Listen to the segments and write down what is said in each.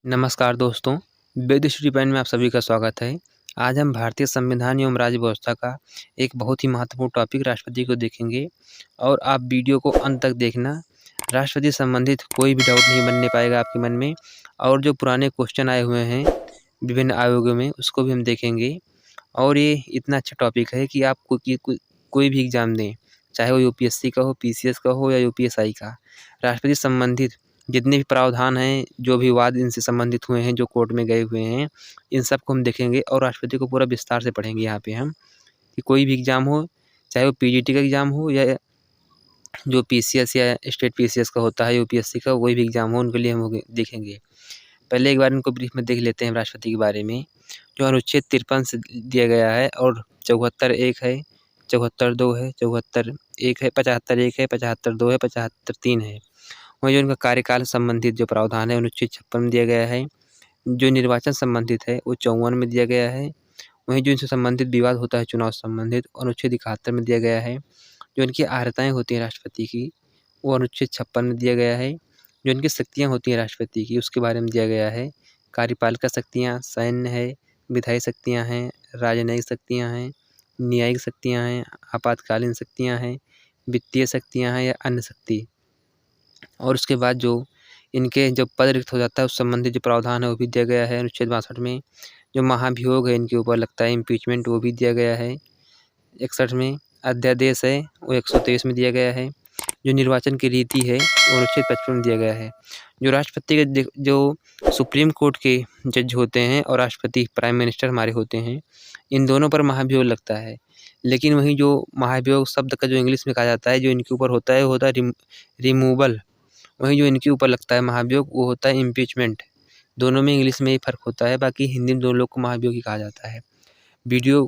नमस्कार दोस्तों, वेद study point में आप सभी का स्वागत है। आज हम भारतीय संविधान एवं राज्य व्यवस्था का एक बहुत ही महत्वपूर्ण टॉपिक राष्ट्रपति को देखेंगे और आप वीडियो को अंत तक देखना। राष्ट्रपति से संबंधित कोई भी डाउट नहीं बनने पाएगा आपके मन में और जो पुराने क्वेश्चन आए हुए हैं विभिन्न आयोगों में उसको भी हम देखेंगे। और ये इतना अच्छा टॉपिक है कि आप कोई भी एग्ज़ाम दें, चाहे वो यूपीएससी का हो, पीसीएस का हो या यूपीएसआई का, राष्ट्रपति से संबंधित जितने भी प्रावधान हैं, जो भी वाद इनसे संबंधित हुए हैं, जो कोर्ट में गए हुए हैं, इन सब को हम देखेंगे और राष्ट्रपति को पूरा विस्तार से पढ़ेंगे यहाँ पे हम कि कोई भी एग्ज़ाम हो, चाहे वो पीजीटी का एग्ज़ाम हो या जो पीसीएस या स्टेट पीसीएस का होता है, यूपीएससी का कोई भी एग्ज़ाम हो, उनके लिए हम देखेंगे। पहले एक बार इनको ब्रीफ में देख लेते हैं राष्ट्रपति के बारे में। जो अनुच्छेद 53 से दिया गया है और 74 एक है, 74 2 है, 74 1 है, 75 1 है, 75 2 है, 75 3 है। वहीं जो इनका कार्यकाल से संबंधित जो प्रावधान है अनुच्छेद 56 में दिया गया है। जो निर्वाचन संबंधित है वो 54 में दिया गया है। वहीं जो इनसे संबंधित विवाद होता है चुनाव से संबंधित अनुच्छेद 71 में दिया गया है। जो इनकी अर्हताएँ होती हैं राष्ट्रपति की वो अनुच्छेद 56 में दिया गया है। जो इनकी शक्तियाँ होती हैं राष्ट्रपति की उसके बारे में दिया गया है। कार्यपालिका शक्तियाँ, सैन्य है, विधायी शक्तियाँ हैं, राजनयिक शक्तियाँ हैं, न्यायिक शक्तियाँ हैं, आपातकालीन शक्तियाँ हैं, वित्तीय शक्तियाँ हैं या अन्य शक्ति। और उसके बाद जो इनके जब पद रिक्त हो जाता है उस संबंधित जो प्रावधान है वो भी दिया गया है अनुच्छेद 62 में। जो महाभियोग है इनके ऊपर लगता है इम्पीचमेंट वो भी दिया गया है 61 में। अध्यादेश है वो 123 में दिया गया है। जो निर्वाचन की रीति है वो अनुच्छेद 55 में दिया गया है। जो राष्ट्रपति के जो सुप्रीम कोर्ट के जज होते हैं और राष्ट्रपति प्राइम मिनिस्टर हमारे होते हैं, इन दोनों पर महाभियोग लगता है। लेकिन वहीं जो महाभियोग शब्द का जो इंग्लिश में कहा जाता है, जो इनके ऊपर होता है वो होता है रिमूवल। वहीं जो इनके ऊपर लगता है महाभियोग वो होता है इम्पीचमेंट। दोनों में इंग्लिश में ही फ़र्क होता है, बाकी हिंदी में दोनों लोग को महाभियोग ही कहा जाता है। वीडियो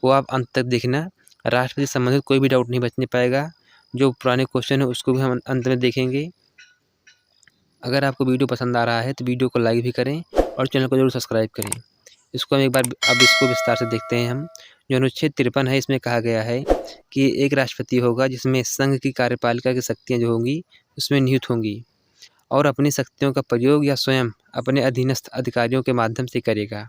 को आप अंत तक देखना, राष्ट्रपति से संबंधित कोई भी डाउट नहीं बचने पाएगा। जो पुराने क्वेश्चन है उसको भी हम अंत में देखेंगे। अगर आपको वीडियो पसंद आ रहा है तो वीडियो को लाइक भी करें और चैनल को जरूर सब्सक्राइब करें। इसको हम एक बार अब इसको विस्तार से देखते हैं हम। जो अनुच्छेद 53 है इसमें कहा गया है कि एक राष्ट्रपति होगा जिसमें संघ की कार्यपालिका की शक्तियाँ जो होंगी उसमें निहित होंगी और अपनी शक्तियों का प्रयोग या स्वयं अपने अधीनस्थ अधिकारियों के माध्यम से करेगा।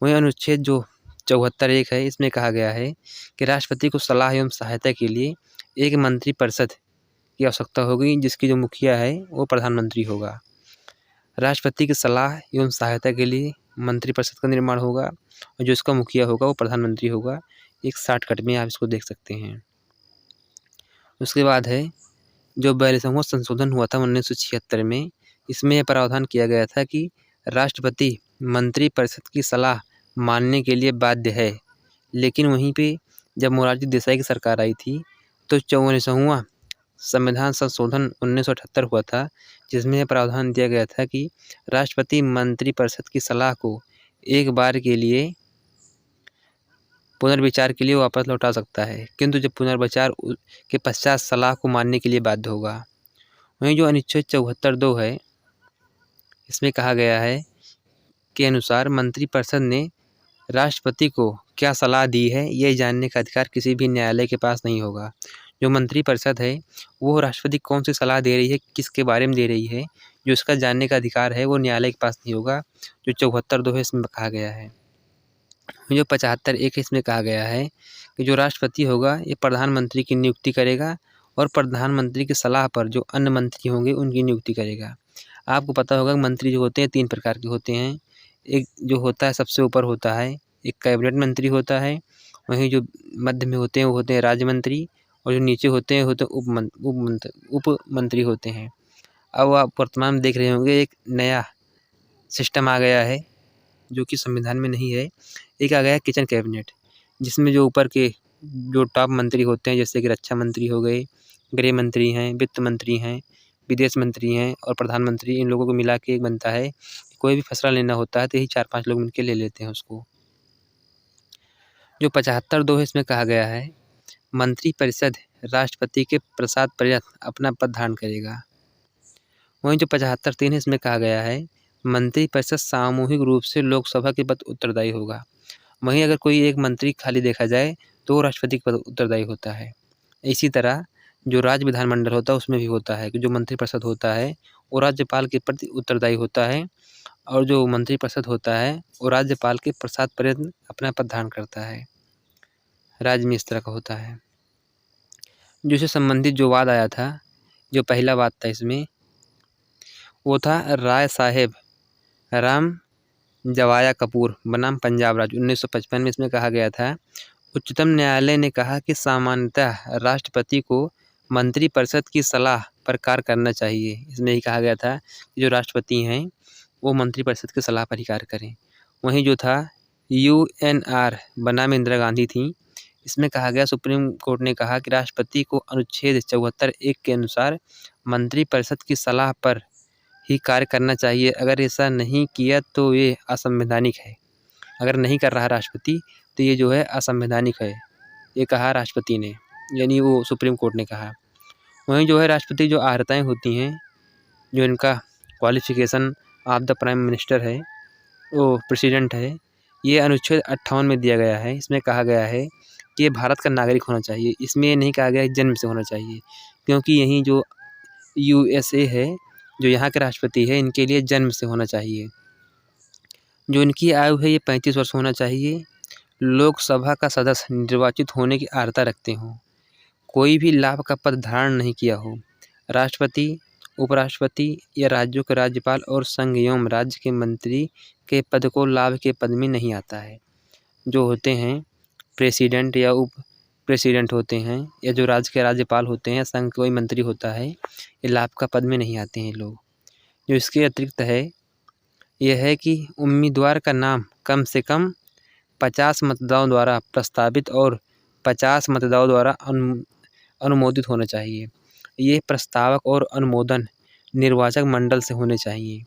वहीं अनुच्छेद जो 74 एक है इसमें कहा गया है कि राष्ट्रपति को सलाह एवं सहायता के लिए एक मंत्रिपरिषद की आवश्यकता होगी जिसकी जो मुखिया है वो प्रधानमंत्री होगा। राष्ट्रपति की सलाह एवं सहायता के लिए मंत्रिपरिषद का निर्माण होगा और जो इसका मुखिया होगा वो प्रधानमंत्री होगा। एक शॉर्टकट में आप इसको देख सकते हैं। उसके बाद है जो 42वां संशोधन हुआ था 1976 में, इसमें यह प्रावधान किया गया था कि राष्ट्रपति मंत्रिपरिषद की सलाह मानने के लिए बाध्य है। लेकिन वहीं पे जब मोरारजी देसाई की सरकार आई थी तो 44वां संविधान संशोधन 1978 हुआ था, जिसमें यह प्रावधान दिया गया था कि राष्ट्रपति मंत्रिपरिषद की सलाह को एक बार के लिए पुनर्विचार के लिए वापस लौटा सकता है, किंतु जब पुनर्विचार के पश्चात सलाह को मानने के लिए बाध्य होगा। वहीं जो अनुच्छेद 74 2 है इसमें कहा गया है के अनुसार मंत्रिपरिषद ने राष्ट्रपति को क्या सलाह दी है यह जानने का अधिकार किसी भी न्यायालय के पास नहीं होगा। जो मंत्रिपरिषद है वो राष्ट्रपति कौन सी सलाह दे रही है, किसके बारे में दे रही है, जो इसका जानने का अधिकार है वो न्यायालय के पास नहीं होगा। जो 74 2 है इसमें कहा गया है। जो 75 एक है इसमें कहा गया है कि जो राष्ट्रपति होगा ये प्रधानमंत्री की नियुक्ति करेगा और प्रधानमंत्री की सलाह पर जो अन्य मंत्री होंगे उनकी नियुक्ति करेगा। आपको पता होगा मंत्री जो होते हैं 3 प्रकार के होते हैं। एक जो होता है सबसे ऊपर होता है एक कैबिनेट मंत्री होता है, वहीं जो मध्य में होते हैं वो होते हैं राज्य मंत्री और जो नीचे होते हैं उप मंत्री होते हैं। अब आप वर्तमान में देख रहे होंगे एक नया सिस्टम आ गया है जो कि संविधान में नहीं है। एक आ गया है किचन कैबिनेट, जिसमें जो ऊपर के जो टॉप मंत्री होते हैं जैसे कि रक्षा मंत्री हो गए, गृह मंत्री हैं, वित्त मंत्री हैं, विदेश मंत्री हैं और प्रधानमंत्री, इन लोगों को मिला के एक बनता है। कोई भी फैसला लेना होता है तो यही 4-5 लोग मिलकर ले लेते हैं उसको। जो 75 2 है इसमें कहा गया है मंत्रिपरिषद राष्ट्रपति के प्रसाद पर्यंत अपना पद धारण करेगा। वहीं जो 75 3 है इसमें कहा गया है मंत्रिपरिषद सामूहिक रूप से लोकसभा के पद उत्तरदायी होगा। वहीं अगर कोई एक मंत्री खाली देखा जाए तो वो राष्ट्रपति के पद उत्तरदायी होता है। इसी तरह जो राज्य विधानमंडल होता है उसमें भी होता है कि जो मंत्रिपरिषद होता है वो राज्यपाल के प्रति उत्तरदायी होता है और जो मंत्रिपरिषद होता है वो राज्यपाल के प्रसाद पर्यंत अपना पद धारण करता है। राज्य में इस तरह का होता है। जो इससे संबंधित जो वाद आया था, जो पहला वाद था इसमें, वो था राय साहेब राम जवाया कपूर बनाम पंजाब राज्य 1955 में। इसमें कहा गया था, उच्चतम न्यायालय ने कहा कि सामान्यतः राष्ट्रपति को मंत्रिपरिषद की सलाह पर कार्य करना चाहिए। इसमें ही कहा गया था कि जो राष्ट्रपति हैं वो मंत्रिपरिषद की सलाह पर ही कार्य करें। वहीं जो था UNR बनाम इंदिरा गांधी थी, इसमें कहा गया, सुप्रीम कोर्ट ने कहा कि राष्ट्रपति को अनुच्छेद 74(1) के अनुसार मंत्रिपरिषद की सलाह पर ही कार्य करना चाहिए। अगर ऐसा नहीं किया तो ये असंवैधानिक है। अगर नहीं कर रहा राष्ट्रपति तो ये जो है असंवैधानिक है, ये कहा राष्ट्रपति ने, यानी वो सुप्रीम कोर्ट ने कहा। वहीं जो है राष्ट्रपति जो अर्हताएँ होती हैं, जो इनका qualification of the prime minister है, वो प्रेसिडेंट है, ये अनुच्छेद 58 में दिया गया है। इसमें कहा गया है कि ये भारत का नागरिक होना चाहिए। इसमें ये नहीं कहा गया है जन्म से होना चाहिए, क्योंकि यहीं जो USA है, जो यहाँ के राष्ट्रपति है, इनके लिए जन्म से होना चाहिए। जो इनकी आयु है ये 35 वर्ष होना चाहिए। लोकसभा का सदस्य निर्वाचित होने की अर्हता रखते हों, कोई भी लाभ का पद धारण नहीं किया हो, राष्ट्रपति, उपराष्ट्रपति या राज्यों के राज्यपाल और संघ एवं राज्य के मंत्री के पद को लाभ के पद में नहीं आता है। जो होते हैं प्रेसिडेंट या उप प्रेसिडेंट होते हैं, या जो राज्य के राज्यपाल होते हैं, संघ कोई मंत्री होता है, ये लाभ का पद में नहीं आते हैं लोग। जो इसके अतिरिक्त है, यह है कि उम्मीदवार का नाम कम से कम 50 मतदाताओं द्वारा प्रस्तावित और 50 मतदाताओं द्वारा अनुमोदित होना चाहिए। ये प्रस्तावक और अनुमोदन निर्वाचक मंडल से होने चाहिए।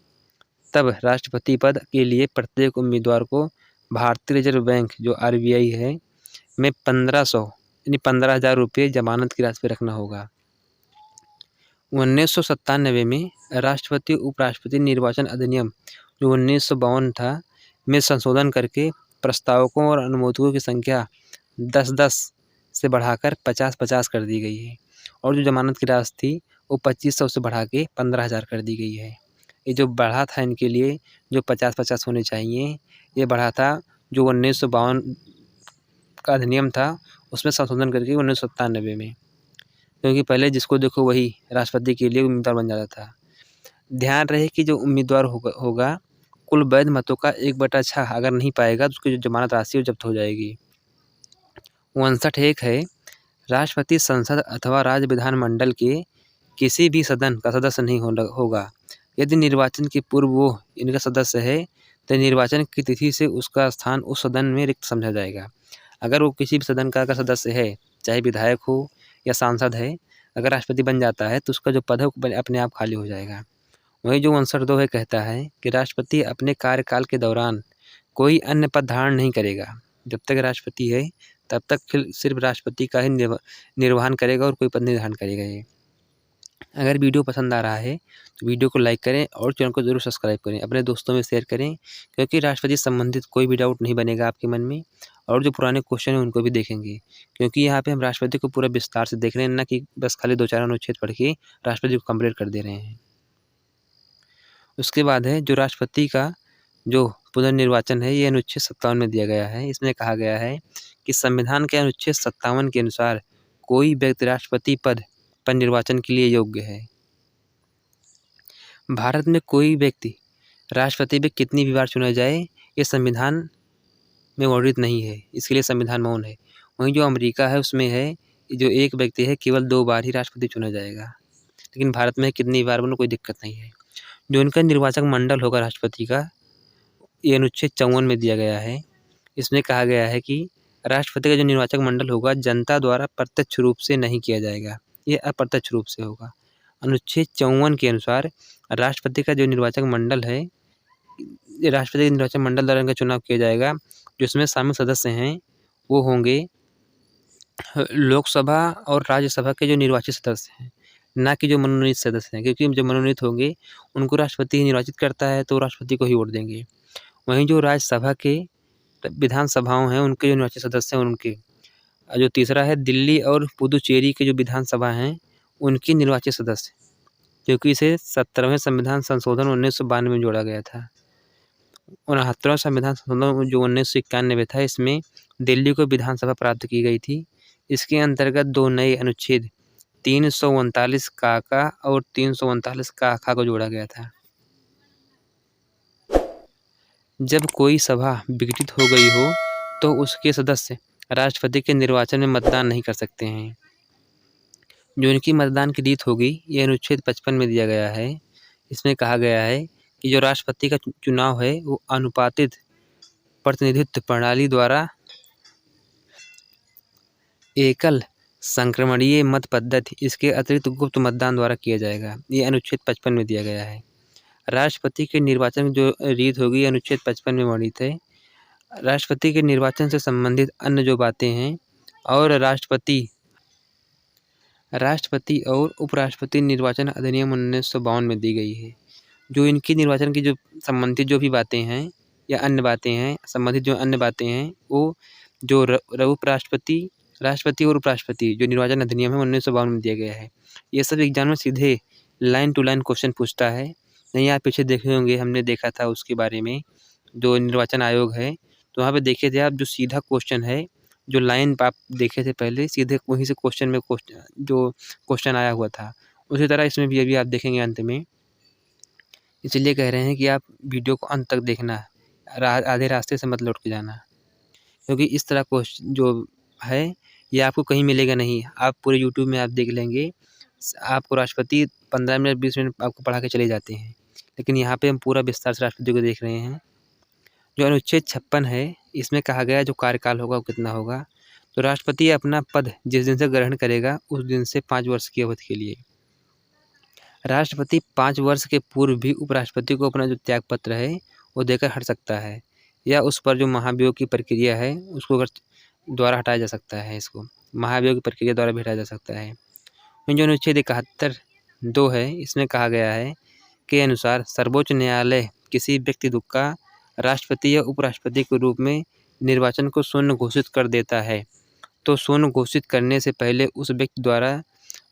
तब राष्ट्रपति पद के लिए प्रत्येक उम्मीदवार को भारतीय रिजर्व बैंक जो RBI है में 1500 यानी 15,000 रुपये जमानत की राशि पर रखना होगा। 1997 में राष्ट्रपति उपराष्ट्रपति निर्वाचन अधिनियम जो 1952 था में संशोधन करके प्रस्तावकों और अनुमोदकों की संख्या 10-10 से बढ़ाकर 50-50 कर दी गई है, और जो जमानत की राशि थी वो 2500 से बढ़ा के 15,000 कर दी गई है। ये जो बढ़ा था इनके लिए, जो 50-50 होने चाहिए, ये बढ़ा था जो 1952 का अधिनियम था उसमें संशोधन करके 1997 में, क्योंकि पहले जिसको देखो वही राष्ट्रपति के लिए उम्मीदवार बन जाता था। ध्यान रहे कि जो उम्मीदवार होगा कुल वैध मतों का 1/6 अगर नहीं पाएगा तो उसकी जो जमानत राशि वो जब्त हो जाएगी। 59(1) है, राष्ट्रपति संसद अथवा राज्य विधानमंडल के किसी भी सदन का सदस्य नहीं होगा। यदि निर्वाचन के पूर्व वो इनका सदस्य है तो निर्वाचन की तिथि से उसका स्थान उस सदन में रिक्त समझा जाएगा। अगर वो किसी भी सदन का अगर सदस्य है, चाहे विधायक हो या सांसद है, अगर राष्ट्रपति बन जाता है तो उसका जो पद है वो अपने आप खाली हो जाएगा। वहीं जो 59(2) है कहता है कि राष्ट्रपति अपने कार्यकाल के दौरान कोई अन्य पद धारण नहीं करेगा। जब तक राष्ट्रपति है तब तक सिर्फ राष्ट्रपति का ही निर्वहन करेगा और कोई पद नहीं धारण करेगा ये। अगर वीडियो पसंद आ रहा है तो वीडियो को लाइक करें और चैनल को ज़रूर सब्सक्राइब करें, अपने दोस्तों में शेयर करें, क्योंकि राष्ट्रपति से संबंधित कोई भी डाउट नहीं बनेगा आपके मन में। और जो पुराने क्वेश्चन हैं उनको भी देखेंगे, क्योंकि यहाँ पे हम राष्ट्रपति को पूरा विस्तार से देख रहे हैं, ना कि बस खाली 2-4 अनुच्छेद पढ़ के राष्ट्रपति को कंप्लीट कर दे रहे हैं। उसके बाद है जो राष्ट्रपति का जो पुनर्निर्वाचन है, ये अनुच्छेद 57 में दिया गया है। इसमें कहा गया है कि संविधान के अनुच्छेद 57 के अनुसार कोई व्यक्ति राष्ट्रपति पद पर निर्वाचन के लिए योग्य है। भारत में कोई व्यक्ति राष्ट्रपति पे कितनी भी बार चुना जाए ये संविधान में वर्णित नहीं है, इसके लिए संविधान मौन है। वहीं जो अमेरिका है उसमें है जो एक व्यक्ति है केवल 2 बार ही राष्ट्रपति चुना जाएगा, लेकिन भारत में कितनी बार बनो कोई दिक्कत नहीं है। जो इनका निर्वाचक मंडल होगा राष्ट्रपति का, ये अनुच्छेद 54 में दिया गया है। इसमें कहा गया है कि राष्ट्रपति का जो निर्वाचक मंडल होगा जनता द्वारा प्रत्यक्ष रूप से नहीं किया जाएगा, ये अप्रत्यक्ष रूप से होगा। अनुच्छेद 54 के अनुसार राष्ट्रपति का जो निर्वाचक मंडल है, राष्ट्रपति के निर्वाचक मंडल द्वारा इनका चुनाव किया जाएगा। जिसमें शामिल सदस्य हैं वो होंगे लोकसभा और राज्यसभा के जो निर्वाचित सदस्य हैं, ना कि जो मनोनीत सदस्य हैं, क्योंकि जो मनोनीत होंगे उनको राष्ट्रपति ही निर्वाचित करता है तो राष्ट्रपति को ही वोट देंगे। वहीं जो राज्यसभा के विधानसभाओं हैं उनके जो निर्वाचित सदस्य हैं उनके, जो तीसरा है दिल्ली और पुदुचेरी के जो विधानसभा हैं उनके निर्वाचित सदस्य, क्योंकि इसे 17वें संविधान संशोधन 1992 में जोड़ा गया था। 69वां संविधान संशोधन जो 1991 में था, इसमें दिल्ली को विधानसभा प्राप्त की गई थी। इसके अंतर्गत 2 नए अनुच्छेद 339 काका और 339 काखा को जोड़ा गया था। जब कोई सभा विघटित हो गई हो तो उसके सदस्य राष्ट्रपति के निर्वाचन में मतदान नहीं कर सकते हैं। जो इनकी मतदान की रीत होगी, ये अनुच्छेद 55 में दिया गया है। इसमें कहा गया है कि जो राष्ट्रपति का चुनाव है वो अनुपातित प्रतिनिधित्व प्रणाली द्वारा एकल संक्रमणीय मत पद्धति, इसके अतिरिक्त गुप्त मतदान द्वारा किया जाएगा। ये अनुच्छेद 55 में दिया गया है। राष्ट्रपति के निर्वाचन की जो रीत होगी, अनुच्छेद 55 में वर्णित है। राष्ट्रपति के निर्वाचन से संबंधित अन्य जो बातें हैं और राष्ट्रपति और उपराष्ट्रपति निर्वाचन अधिनियम 1952 में दी गई है। जो इनकी निर्वाचन की जो संबंधित जो भी बातें हैं या अन्य बातें हैं, संबंधित जो अन्य बातें हैं, वो जो उपराष्ट्रपति, राष्ट्रपति और उपराष्ट्रपति जो निर्वाचन अधिनियम है 1952 में दिया गया है। ये सब एग्जाम में सीधे लाइन टू लाइन क्वेश्चन पूछता है। नहीं, आप पीछे देखे होंगे, हमने देखा था उसके बारे में, जो निर्वाचन आयोग है, तो वहाँ पे देखे थे आप, जो सीधा क्वेश्चन है, जो लाइन आप देखे थे पहले, सीधे वहीं से जो क्वेश्चन आया हुआ था, उसी तरह इसमें भी अभी आप देखेंगे अंत में। इसलिए कह रहे हैं कि आप वीडियो को अंत तक देखना, आधे रास्ते से मत लौट के जाना, क्योंकि इस तरह क्वेश्चन जो है ये आपको कहीं मिलेगा नहीं। आप पूरे यूट्यूब में आप देख लेंगे, आपको राष्ट्रपति 15 मिनट 20 मिनट आपको पढ़ा के चले जाते हैं, लेकिन यहाँ पे हम पूरा विस्तार से राष्ट्रपति को देख रहे हैं। जो अनुच्छेद 56 है, इसमें कहा गया जो कार्यकाल होगा वो कितना होगा। तो राष्ट्रपति अपना पद जिस दिन से ग्रहण करेगा उस दिन से 5 वर्ष की अवधि के लिए। राष्ट्रपति 5 वर्ष के पूर्व भी उपराष्ट्रपति को अपना जो त्याग पत्र है वो देकर हट सकता है, या उस पर जो महाभियोग की प्रक्रिया है उसको अगर द्वारा हटाया जा सकता है। इसको महाभियोग की प्रक्रिया द्वारा भी हटाया जा सकता है। जो अनुच्छेद 71(2) है, इसमें कहा गया है के अनुसार सर्वोच्च न्यायालय किसी व्यक्ति का राष्ट्रपति या उपराष्ट्रपति के रूप में निर्वाचन को शून्य घोषित कर देता है, तो शून्य घोषित करने से पहले उस व्यक्ति द्वारा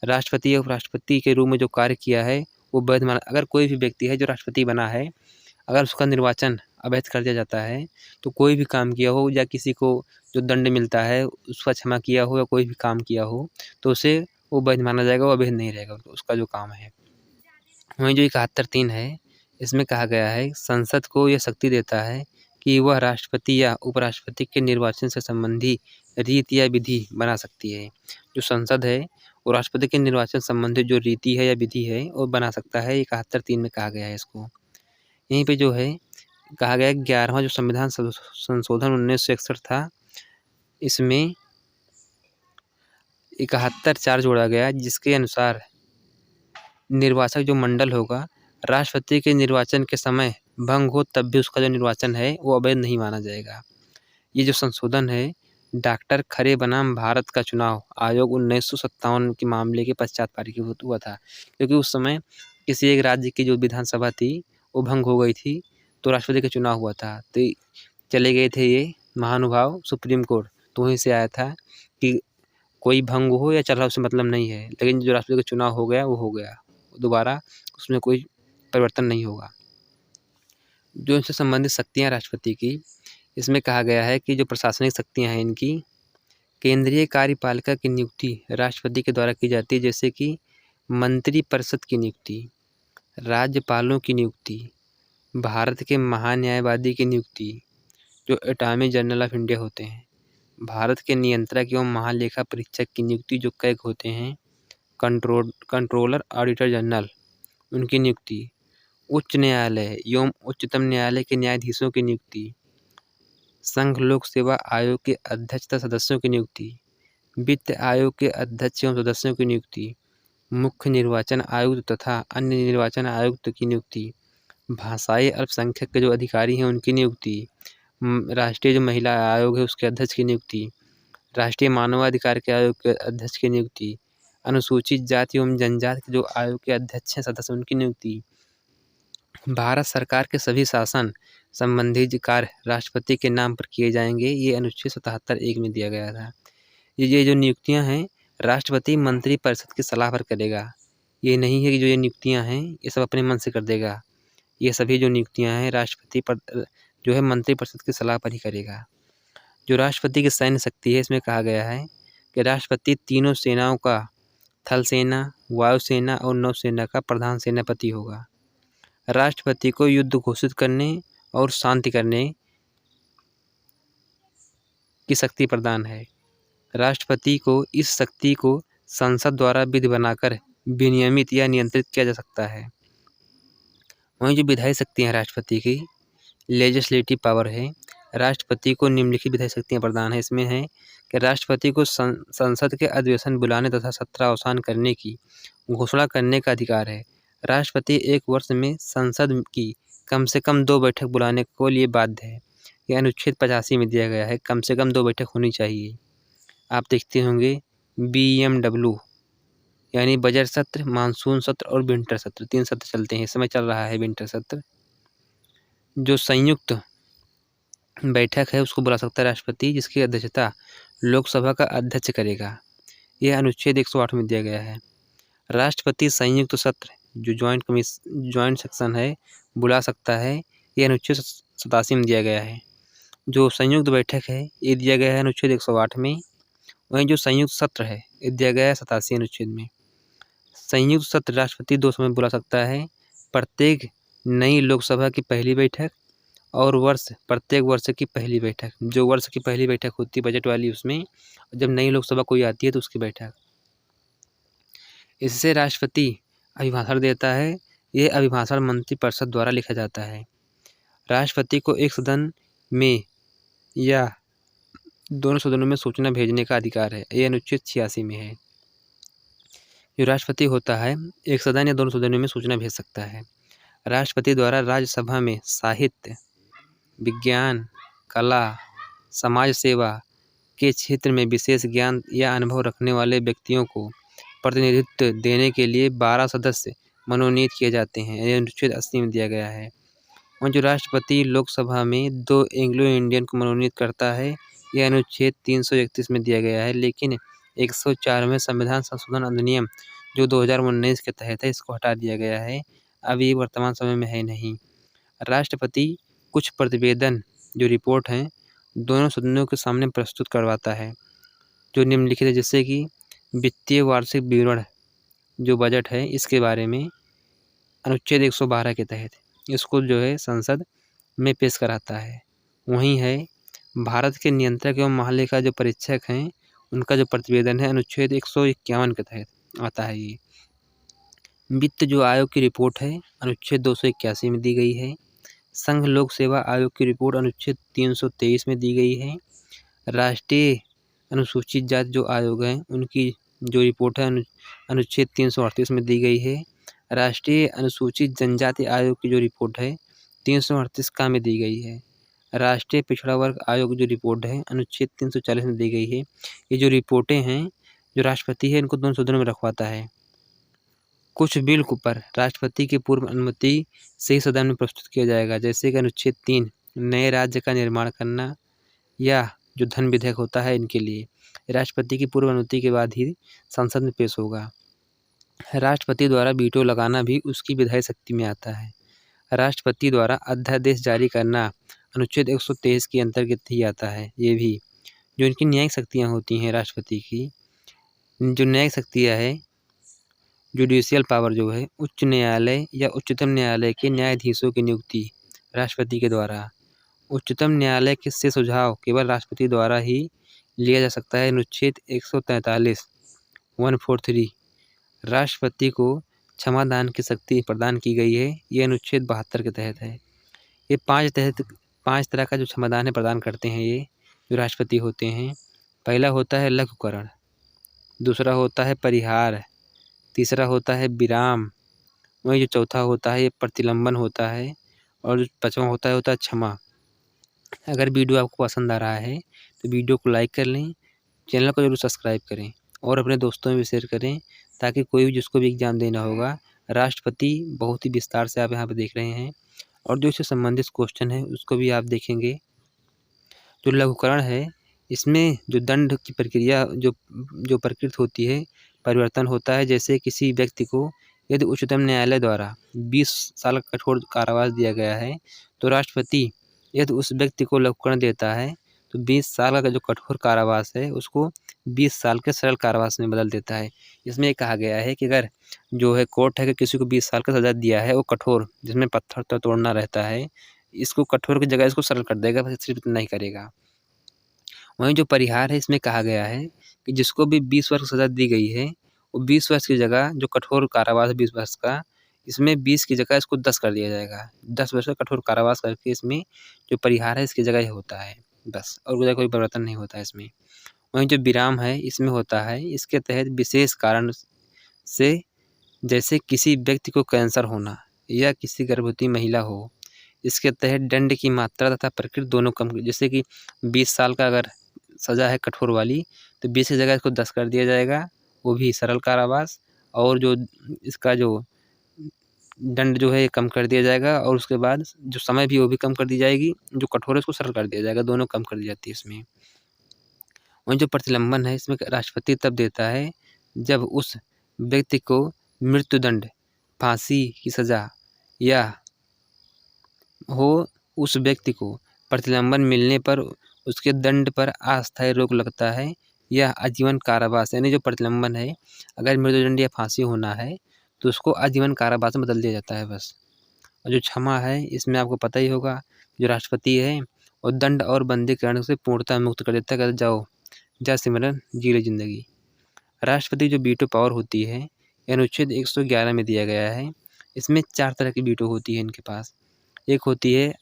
राष्ट्रपति या उपराष्ट्रपति के रूप में जो कार्य किया है वो वैध माना। अगर कोई भी व्यक्ति है जो राष्ट्रपति बना है, अगर उसका निर्वाचन अवैध कर दिया जाता है, तो कोई भी काम किया हो या किसी को जो दंड मिलता है उसका क्षमा किया हो या कोई भी काम किया हो, तो उसे वो वैध माना जाएगा, वो अवैध नहीं रहेगा उसका जो काम है। वहीं जो 71(3) है, इसमें कहा गया है संसद को यह शक्ति देता है कि वह राष्ट्रपति या उपराष्ट्रपति के निर्वाचन से संबंधी रीति या विधि बना सकती है। जो संसद है वो राष्ट्रपति के निर्वाचन संबंधित जो रीति है या विधि है वो बना सकता है। 71(3) में कहा गया है इसको। यहीं पे जो है कहा गया 11वां जो संविधान संशोधन 1961 था, इसमें 71(4) जोड़ा गया, जिसके अनुसार निर्वाचक जो मंडल होगा, राष्ट्रपति के निर्वाचन के समय भंग हो तब भी उसका जो निर्वाचन है वो अवैध नहीं माना जाएगा। ये जो संशोधन है डॉक्टर खरे बनाम भारत का चुनाव आयोग 1957 के मामले के पश्चात पारित हुआ था, क्योंकि उस समय किसी एक राज्य की जो विधानसभा थी वो भंग हो गई थी, तो राष्ट्रपति का चुनाव हुआ था, तो चले गए थे ये महानुभाव सुप्रीम कोर्ट। तो वहीं से आया था कि कोई भंग हो या चल रहा उससे मतलब नहीं है, लेकिन जो राष्ट्रपति का चुनाव हो गया वो हो गया, दोबारा उसमें कोई परिवर्तन नहीं होगा। जो इनसे संबंधित शक्तियाँ राष्ट्रपति की, इसमें कहा गया है कि जो प्रशासनिक शक्तियाँ हैं इनकी, केंद्रीय कार्यपालिका की नियुक्ति राष्ट्रपति के द्वारा की जाती है, जैसे कि मंत्रिपरिषद की नियुक्ति, राज्यपालों की नियुक्ति, भारत के महान्यायवादी की नियुक्ति, जो अटॉर्नी जनरल ऑफ इंडिया होते हैं, भारत के नियंत्रक एवं महालेखा परीक्षक की नियुक्ति जो कैग होते हैं, कंट्रोलर ऑडिटर जनरल उनकी नियुक्ति, उच्च न्यायालय एवं उच्चतम न्यायालय के न्यायाधीशों की नियुक्ति, संघ लोक सेवा आयोग के अध्यक्ष तथा सदस्यों की नियुक्ति, वित्त आयोग के अध्यक्ष एवं सदस्यों की नियुक्ति, मुख्य निर्वाचन आयुक्त तथा अन्य निर्वाचन आयुक्त की नियुक्ति, भाषाई अल्पसंख्यक के जो अधिकारी हैं उनकी नियुक्ति, राष्ट्रीय जो महिला आयोग है उसके अध्यक्ष की नियुक्ति, राष्ट्रीय मानवाधिकार के आयोग के अध्यक्ष की नियुक्ति, अनुसूचित जाति एवं जनजाति के जो आयोग के अध्यक्ष हैं सदस्य उनकी नियुक्ति, भारत सरकार के सभी शासन संबंधी कार्य राष्ट्रपति के नाम पर किए जाएंगे। ये अनुच्छेद 77(1) में दिया गया था। ये जो नियुक्तियां हैं राष्ट्रपति मंत्रिपरिषद की सलाह पर करेगा। ये नहीं है कि जो ये नियुक्तियां हैं ये सब अपने मन से कर देगा। ये सभी जो नियुक्तियां हैं राष्ट्रपति जो है मंत्रिपरिषद की सलाह पर ही करेगा। जो राष्ट्रपति की सैन्य शक्ति है, इसमें कहा गया है कि राष्ट्रपति तीनों सेनाओं का, थल सेना, वायुसेना और नौसेना का प्रधान सेनापति होगा। राष्ट्रपति को युद्ध घोषित करने और शांति करने की शक्ति प्रदान है। राष्ट्रपति को इस शक्ति को संसद द्वारा विधि बनाकर विनियमित या नियंत्रित किया जा सकता है। वहीं जो विधायी शक्तियाँ हैं राष्ट्रपति की, लेजिस्लेटिव पावर है, राष्ट्रपति को निम्नलिखित विधायी शक्तियाँ प्रदान है। इसमें है कि राष्ट्रपति को संसद के अधिवेशन बुलाने तथा सत्र अवसान करने की घोषणा करने का अधिकार है। राष्ट्रपति एक वर्ष में संसद की कम से कम 2 बैठक बुलाने को लिए बाध्य है। यह अनुच्छेद 85 में दिया गया है, कम से कम 2 बैठक होनी चाहिए। आप देखते होंगे BMW यानी बजट सत्र, मानसून सत्र और विंटर सत्र, 3 सत्र चलते हैं। इस समय चल रहा है विंटर सत्र। जो संयुक्त बैठक है उसको बुला सकता है राष्ट्रपति, जिसकी अध्यक्षता लोकसभा का अध्यक्ष करेगा। यह अनुच्छेद 108 में दिया गया है। राष्ट्रपति संयुक्त सत्र जो ज्वाइंट सेक्शन है बुला सकता है। यह अनुच्छेद 87 में दिया गया है। जो संयुक्त बैठक है ये दिया गया है अनुच्छेद 108 में। वहीं जो संयुक्त सत्र है ये दिया गया है 87 अनुच्छेद में। संयुक्त सत्र राष्ट्रपति 2 समय बुला सकता है। प्रत्येक नई लोकसभा की पहली बैठक और प्रत्येक वर्ष की पहली बैठक। जो वर्ष की पहली बैठक होती है बजट वाली, उसमें जब नई लोकसभा कोई आती है तो उसकी बैठक। इससे राष्ट्रपति अभिभाषण देता है। यह अभिभाषण मंत्रिपरिषद द्वारा लिखा जाता है। राष्ट्रपति को एक सदन में या दोनों सदनों में सूचना भेजने का अधिकार है। यह अनुच्छेद 86 में है। जो राष्ट्रपति होता है एक सदन या दोनों सदनों में सूचना भेज सकता है। राष्ट्रपति द्वारा राज्यसभा में साहित्य, विज्ञान, कला, समाज सेवा के क्षेत्र में विशेष ज्ञान या अनुभव रखने वाले व्यक्तियों को प्रतिनिधित्व देने के लिए 12 सदस्य मनोनीत किए जाते हैं। यह अनुच्छेद 80 में दिया गया है। और जो राष्ट्रपति लोकसभा में 2 एंग्लो इंडियन को मनोनीत करता है, यह अनुच्छेद 331 में दिया गया है। लेकिन 104वें संविधान संशोधन अधिनियम जो 2019 के तहत है, इसको हटा दिया गया है। अभी वर्तमान समय में है नहीं। राष्ट्रपति कुछ प्रतिवेदन जो रिपोर्ट हैं दोनों सदनों के सामने प्रस्तुत करवाता है, जो निम्नलिखित है, जैसे कि वित्तीय वार्षिक विवरण जो बजट है इसके बारे में अनुच्छेद 112 के तहत इसको जो है संसद में पेश कराता है। वहीं है भारत के नियंत्रक एवं महालेखा जो परीक्षक हैं उनका जो प्रतिवेदन है अनुच्छेद 151 के तहत आता है। ये वित्त जो आयोग की रिपोर्ट है अनुच्छेद 281 में दी गई है। संघ लोक सेवा आयोग की रिपोर्ट अनुच्छेद 323 में दी गई है। राष्ट्रीय अनुसूचित जाति जो आयोग हैं उनकी जो रिपोर्ट है अनुच्छेद 338 में दी गई है। राष्ट्रीय अनुसूचित जनजाति आयोग की जो रिपोर्ट है 338 का में दी गई है। राष्ट्रीय पिछड़ा वर्ग आयोग जो रिपोर्ट है अनुच्छेद 340 में दी गई है। ये जो रिपोर्टें हैं जो राष्ट्रपति है इनको दोनों सदनों में रखवाता है। कुछ बिल पर राष्ट्रपति की पूर्व अनुमति से ही सदन में प्रस्तुत किया जाएगा, जैसे कि अनुच्छेद 3 नए राज्य का निर्माण करना या जो धन विधेयक होता है इनके लिए राष्ट्रपति की पूर्व अनुमति के बाद ही संसद में पेश होगा। राष्ट्रपति द्वारा वीटो लगाना भी उसकी विधायी शक्ति में आता है। राष्ट्रपति द्वारा अध्यादेश जारी करना अनुच्छेद 123 के अंतर्गत ही आता है। ये भी जो इनकी न्यायिक शक्तियाँ होती हैं राष्ट्रपति की, जो न्यायिक शक्तियाँ है जुडिशियल पावर जो है उच्च न्यायालय या उच्चतम न्यायालय के न्यायाधीशों की नियुक्ति राष्ट्रपति के द्वारा। उच्चतम न्यायालय के से सुझाव केवल राष्ट्रपति द्वारा ही लिया जा सकता है। अनुच्छेद 143 143 राष्ट्रपति को क्षमादान की शक्ति प्रदान की गई है। ये अनुच्छेद 72 के तहत है। ये 5 तरह का जो क्षमादान है प्रदान करते हैं ये जो राष्ट्रपति होते हैं। पहला होता है लघुकरण, दूसरा होता है परिहार, तीसरा होता है विराम, वही जो चौथा होता है ये प्रतिलंबन होता है, और जो 5वां होता है क्षमा। अगर वीडियो आपको पसंद आ रहा है तो वीडियो को लाइक कर लें, चैनल को जरूर सब्सक्राइब करें और अपने दोस्तों में भी शेयर करें, ताकि कोई भी जिसको भी एग्ज़ाम देना होगा राष्ट्रपति बहुत ही विस्तार से आप यहाँ पर देख रहे हैं, और जो इससे संबंधित क्वेश्चन है उसको भी आप देखेंगे। जो लघुकरण है इसमें जो दंड की प्रक्रिया जो प्रकृत होती है परिवर्तन होता है। जैसे किसी व्यक्ति को यदि उच्चतम न्यायालय द्वारा 20 साल का कठोर कारावास दिया गया है तो राष्ट्रपति यदि उस व्यक्ति को लघुकरण देता है तो 20 साल का जो कठोर कारावास है उसको 20 साल के सरल कारावास में बदल देता है। इसमें ये कहा गया है कि अगर जो है कोर्ट है कि किसी को 20 साल का सज़ा दिया है वो कठोर जिसमें पत्थर तोड़ना रहता है, इसको कठोर की जगह इसको सरल कर देगा, बस सिर्फ इतना ही करेगा। वहीं जो परिहार है इसमें कहा गया है कि जिसको भी 20 वर्ष सज़ा दी गई है, वो 20 वर्ष की जगह जो कठोर कारावास है 20 वर्ष का, इसमें 20 की जगह इसको 10 कर दिया जाएगा। 10 वर्ष का कठोर कारावास करके इसमें जो परिहार है इसकी जगह ये होता है, बस और कोई परिवर्तन नहीं होता है इसमें। वहीं जो विराम है इसमें होता है, इसके तहत विशेष कारण से जैसे किसी व्यक्ति को कैंसर होना या किसी गर्भवती महिला हो, इसके तहत दंड की मात्रा तथा प्रकृति दोनों कम, जैसे कि 20 साल का अगर सज़ा है कठोर वाली तो 20 की जगह इसको 10 कर दिया जाएगा, वो भी सरल कारावास, और जो इसका जो दंड जो है ये कम कर दिया जाएगा, और उसके बाद जो समय भी वो भी कम कर दी जाएगी, जो कठोर है उसको सरल कर दिया जाएगा, दोनों कम कर दी जाती है इसमें। वहीं जो प्रतिलंबन है इसमें राष्ट्रपति तब देता है जब उस व्यक्ति को मृत्युदंड, फांसी की सज़ा या हो, उस व्यक्ति को प्रतिलंबन मिलने पर उसके दंड पर अस्थायी रोक लगता है या आजीवन कारावास, यानी जो प्रतिलंबन है अगर मृत्युदंड या फांसी होना है तो उसको आजीवन कारावास में बदल दिया जाता है बस। और जो क्षमा है इसमें आपको पता ही होगा, जो राष्ट्रपति है और दंड और बंदीकरण से पूर्णतः मुक्त कर देता है, जाओ जा सिमरन जी ले जिंदगी। राष्ट्रपति जो वीटो पावर होती है यह अनुच्छेद 111 में दिया गया है। इसमें 4 तरह की वीटो होती है इनके पास। एक होती है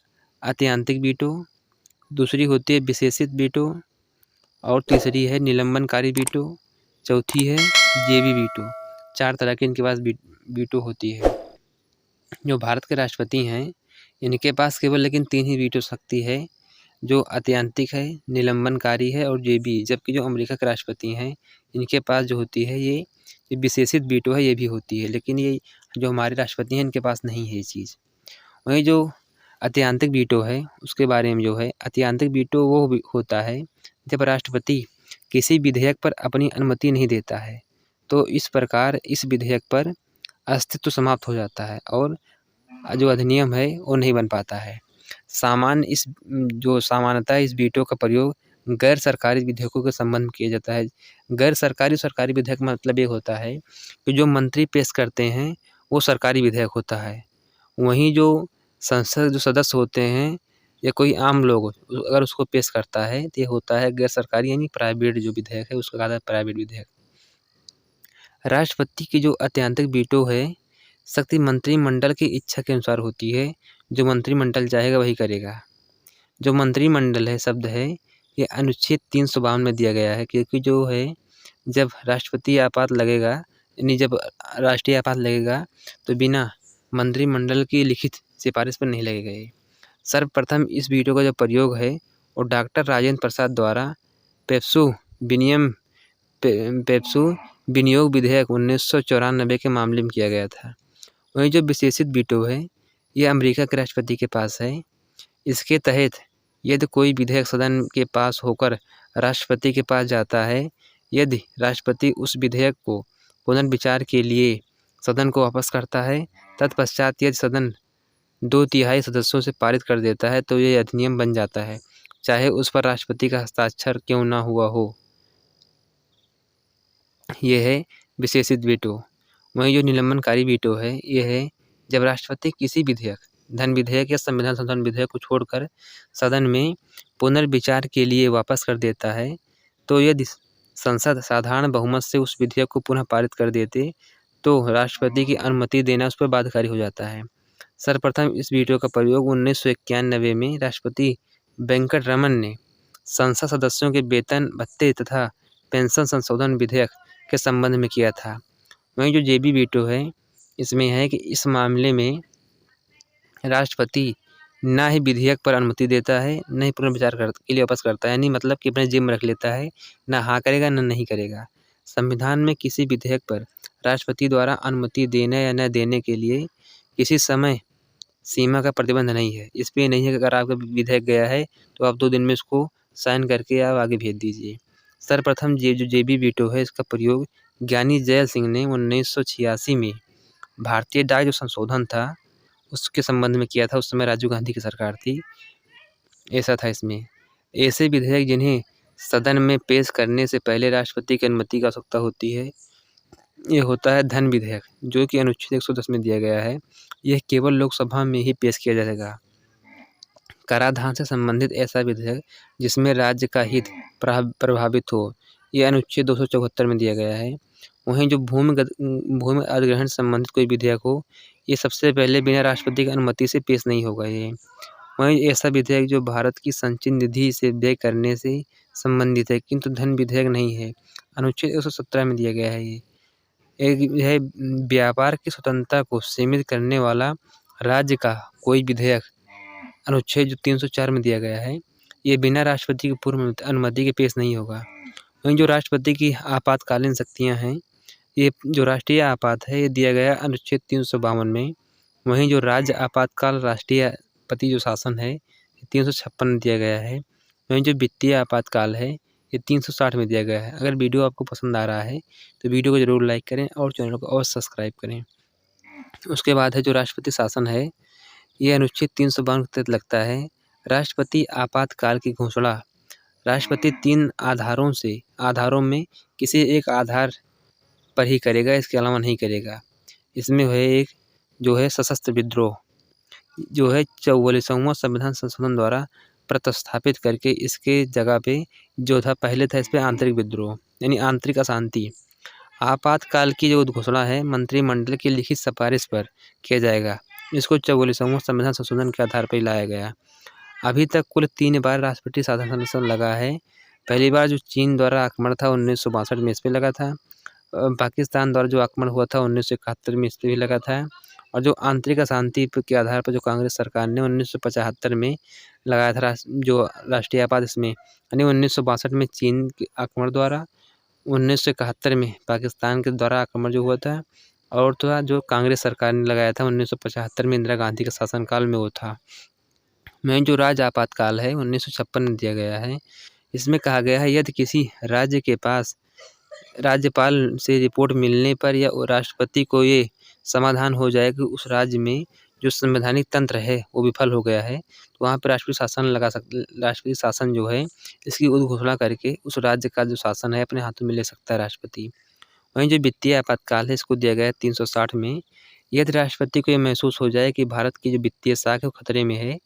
ऐतिहासिक वीटो, दूसरी होती है विशेषित वीटो, और तीसरी है निलंबनकारी वीटो, चौथी है जेबी वीटो। 4 तरह की इनके पास वीटो होती है। जो भारत के राष्ट्रपति हैं इनके पास केवल लेकिन 3 ही वीटो शक्ति है, जो ऐतिहासिक है, निलंबनकारी है और जेबी। जबकि जो अमेरिका के राष्ट्रपति हैं इनके पास जो होती है ये विशेषित वीटो है, ये भी होती है, लेकिन ये जो हमारे राष्ट्रपति हैं इनके पास नहीं है ये चीज़। वहीं जो ऐतिहासिक वीटो है उसके बारे में जो है, ऐतिहासिक वीटो वो होता है जब राष्ट्रपति किसी विधेयक पर अपनी अनुमति नहीं देता है तो इस प्रकार इस विधेयक पर अस्तित्व समाप्त हो जाता है और जो अधिनियम है वो नहीं बन पाता है। सामान्यतः इस वीटो का प्रयोग गैर सरकारी विधेयकों के संबंध में किया जाता है। गैर सरकारी सरकारी विधेयक मतलब ये होता है कि जो मंत्री पेश करते हैं वो सरकारी विधेयक होता है, वहीं जो संसद जो सदस्य होते हैं या कोई आम लोग अगर उसको पेश करता है तो ये होता है गैर सरकारी, यानी प्राइवेट जो विधेयक है उसको कहा जाता है प्राइवेट विधेयक। राष्ट्रपति की जो ऐतिहासिक वीटो है शक्ति मंत्रिमंडल की इच्छा के अनुसार होती है, जो मंत्रिमंडल चाहेगा वही करेगा। जो मंत्रिमंडल है शब्द है ये अनुच्छेद 352 में दिया गया है, क्योंकि जो है जब राष्ट्रपति आपात लगेगा, यानी जब राष्ट्रीय आपात लगेगा तो बिना मंत्रिमंडल की लिखित सिफारिश पर नहीं लगेगा ये। सर्वप्रथम इस वीटो का जो प्रयोग है वो डॉक्टर राजेंद्र प्रसाद द्वारा पेप्सू विनियोग विधेयक 1994 के मामले में किया गया था। वहीं जो विशेषित वीटो है यह अमेरिका के राष्ट्रपति के पास है। इसके तहत यदि कोई विधेयक सदन के पास होकर राष्ट्रपति के पास जाता है, यदि राष्ट्रपति उस विधेयक को पुनर्विचार के लिए सदन को वापस करता है, तत्पश्चात यदि सदन 2/3 सदस्यों से पारित कर देता है तो यह अधिनियम बन जाता है, चाहे उस पर राष्ट्रपति का हस्ताक्षर क्यों ना हुआ हो। यह है विशेषित वीटो। वहीं जो निलंबनकारी वीटो है यह है जब राष्ट्रपति किसी विधेयक, धन विधेयक या संविधान संशोधन विधेयक को छोड़कर सदन में पुनर्विचार के लिए वापस कर देता है, तो यदि संसद साधारण बहुमत से उस विधेयक को पुनः पारित कर देते तो राष्ट्रपति की अनुमति देना उस पर बाध्यकारी हो जाता है। सर्वप्रथम इस वीटो का प्रयोग 1991 में राष्ट्रपति वेंकट रमन ने संसद सदस्यों के वेतन भत्ते तथा पेंशन संशोधन विधेयक के संबंध में किया था। वहीं जो जेबी वीटो है इसमें है कि इस मामले में राष्ट्रपति ना ही विधेयक पर अनुमति देता है, न ही पुनर्विचार के लिए वापस करता है, यानी मतलब कि अपने जेब में रख लेता है, ना हाँ करेगा ना नहीं करेगा। संविधान में किसी विधेयक पर राष्ट्रपति द्वारा अनुमति देने या न देने के लिए किसी समय सीमा का प्रतिबंध नहीं है। इस पर नहीं है कि अगर आपका विधेयक गया है तो आप 2 दिन में इसको साइन करके आप आगे भेज दीजिए। सर्वप्रथम जो जेबी वीटो है इसका प्रयोग ज्ञानी जैल सिंह ने 1986 में भारतीय डाक जो संशोधन था उसके संबंध में किया था। उस समय राजीव गांधी की सरकार थी। ऐसा था इसमें। ऐसे विधेयक जिन्हें सदन में पेश करने से पहले राष्ट्रपति की अनुमति की आवश्यकता होती है, ये होता है धन विधेयक, जो कि अनुच्छेद 110 में दिया गया है। यह केवल लोकसभा में ही पेश किया जाएगा। कराधान से संबंधित ऐसा विधेयक जिसमें राज्य का हित प्रभावित हो, यह अनुच्छेद 274 में दिया गया है। वहीं जो भूमि अधिग्रहण से संबंधित कोई विधेयक हो, ये सबसे पहले बिना राष्ट्रपति की अनुमति से पेश नहीं होगा ये। वहीं ऐसा विधेयक जो भारत की संचित निधि से व्यय करने से संबंधित है, किंतु धन विधेयक नहीं है, अनुच्छेद 117 में दिया गया है ये। एक है व्यापार की स्वतंत्रता को सीमित करने वाला राज्य का कोई विधेयक, अनुच्छेद जो 304 में दिया गया है, ये बिना राष्ट्रपति की पूर्व अनुमति के पेश नहीं होगा। वहीं जो राष्ट्रपति की आपातकालीन शक्तियाँ हैं, ये जो राष्ट्रीय आपात है, ये दिया गया अनुच्छेद 352 में। वहीं जो राज्य आपातकाल राष्ट्रपति जो शासन है, ये 356 में दिया गया है। वहीं जो वित्तीय आपातकाल है, ये 360 में दिया गया है। अगर वीडियो आपको पसंद आ रहा है तो वीडियो को ज़रूर लाइक करें और चैनल को अवश्य सब्सक्राइब करें। उसके बाद है जो राष्ट्रपति शासन है, ये अनुच्छेद 352 के तहत लगता है। राष्ट्रपति आपातकाल की घोषणा राष्ट्रपति 3 आधारों में किसी एक आधार पर ही करेगा, इसके अलावा नहीं करेगा। इसमें है एक जो है सशस्त्र विद्रोह, जो है 44वां संविधान संशोधन द्वारा प्रतिस्थापित करके इसके जगह पे जो था पहले था, इस पर आंतरिक विद्रोह यानी आंतरिक अशांति। आपातकाल की जो घोषणा है मंत्रिमंडल की लिखित सिफारिश पर किया जाएगा। इसको 44वां संविधान संशोधन के आधार पर लाया गया। अभी तक कुल 3 बार राष्ट्रपति शासन लगा है। पहली बार जो चीन द्वारा आक्रमण था 1962 में, इस पर लगा था। पाकिस्तान द्वारा जो आक्रमण हुआ था 1971 में, इस पर भी लगा था। और जो आंतरिक अशांति के आधार पर जो कांग्रेस सरकार ने 1975 में लगाया था जो राष्ट्रीय आपात, इसमें यानी 1962 में चीन के आक्रमण द्वारा, 1971 में पाकिस्तान के द्वारा आक्रमण जो हुआ था, और तो जो कांग्रेस सरकार ने लगाया था 1975 में इंदिरा गांधी के शासनकाल में वो था। में जो राज्य आपातकाल है 1956 में दिया गया है। इसमें कहा गया है यदि किसी राज्य के पास राज्यपाल से रिपोर्ट मिलने पर या राष्ट्रपति को ये समाधान हो जाए कि उस राज्य में जो संवैधानिक तंत्र है वो विफल हो गया है, तो वहाँ पर राष्ट्रपति शासन जो है इसकी उद्घोषणा करके उस राज्य का जो शासन है अपने हाथों में ले सकता है राष्ट्रपति। वहीं जो वित्तीय आपातकाल है इसको दिया गया है 360 में। यदि राष्ट्रपति को ये महसूस हो जाए कि भारत की जो वित्तीय साख है वो खतरे में है,